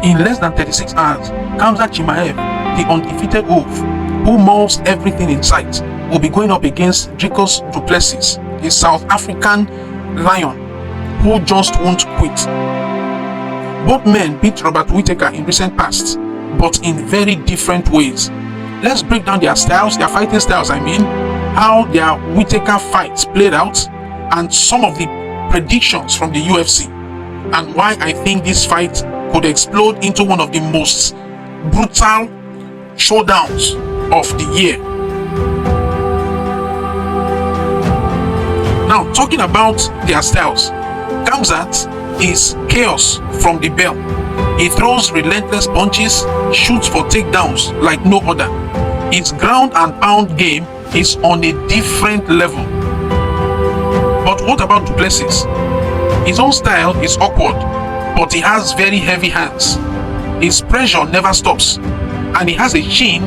In less than 36 hours, Khamzat Chimaev, the undefeated wolf, who mauls everything in sight, will be going up against Dricus Du Plessis, a South African lion who just won't quit. Both men beat Robert Whittaker in recent past, but in very different ways. Let's break down their styles, their fighting styles, how their Whittaker fights played out, and some of the predictions from the UFC, and why I think this fight could explode into one of the most brutal showdowns of the year. Now, talking about their styles, Khamzat is chaos from the bell. He throws relentless punches, shoots for takedowns like no other. His ground and pound game is on a different level. But what about Du Plessis? His own style is awkward, but he has very heavy hands. His pressure never stops, and he has a chin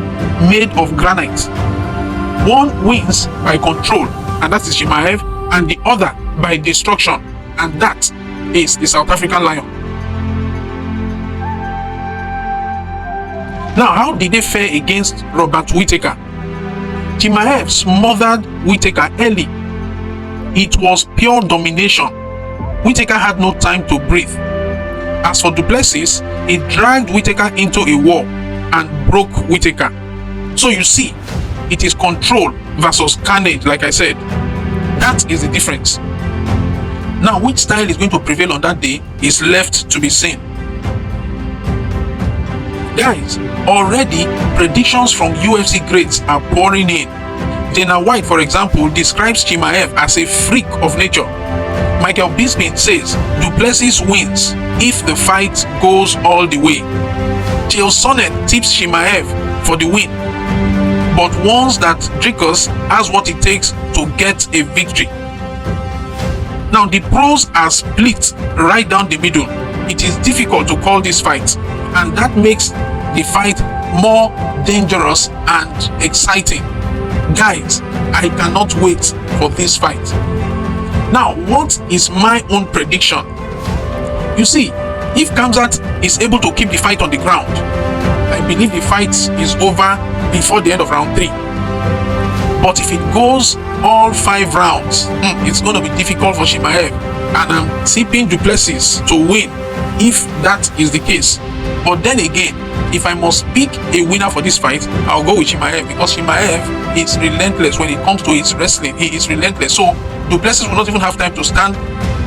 made of granite. One wins by control, and that is Chimaev, and the other by destruction, and that is the South African lion. Now, how did they fare against Robert Whittaker? Chimaev smothered Whittaker early. It was pure domination. Whittaker had no time to breathe. As for Du Plessis, he dragged Whittaker into a wall and broke Whittaker. So you see, it is control versus carnage, like I said. That is the difference. Now, which style is going to prevail on that day is left to be seen. Guys, already predictions from UFC greats are pouring in. Dana White, for example, describes Chimaev as a freak of nature. Michael Bisping says Du Plessis wins if the fight goes all the way. Chael Sonnen tips Chimaev for the win, but warns that Dricus has what it takes to get a victory. Now, the pros are split right down the middle. It is difficult to call this fight, and that makes the fight more dangerous and exciting. Guys, I cannot wait for this fight. Now, what is my own prediction? You see, if Khamzat is able to keep the fight on the ground, I believe the fight is over before the end of round 3. But if it goes all 5 rounds, it's going to be difficult for Chimaev, and I'm tipping Du Plessis to win if that is the case. But then again, if I must pick a winner for this fight, I'll go with Chimaev, because Chimaev is relentless when it comes to his wrestling. He is relentless. So Du Plessis will not even have time to stand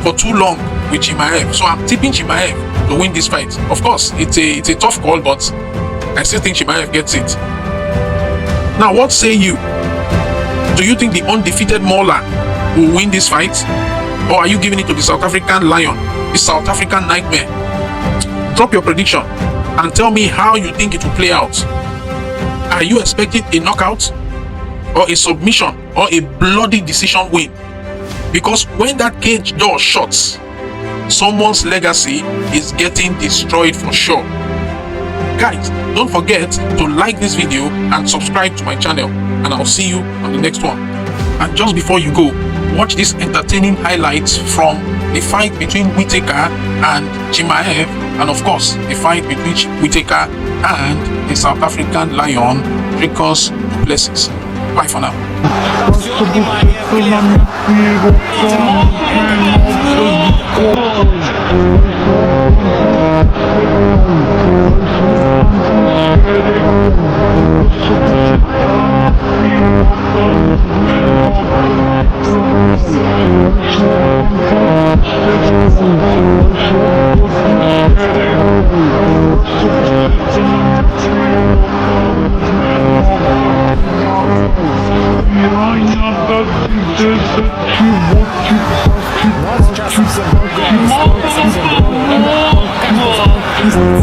for too long with Chimaev. So I'm tipping Chimaev to win this fight. Of course, it's a tough call, but I still think Chimaev gets it. Now, what say you? Do you think the undefeated mauler will win this fight? Or are you giving it to the South African lion, the South African nightmare? Drop your prediction and tell me how you think it will play out. Are you expecting a knockout, or a submission, or a bloody decision win? Because when that cage door shuts, someone's legacy is getting destroyed for sure. Guys, don't forget to like this video and subscribe to my channel, and I'll see you on the next one. And just before you go, watch these entertaining highlights from the fight between Whittaker and Chimaev, and of course the fight between Whittaker and the South African lion Dricus Du Plessis. Bye for now. Just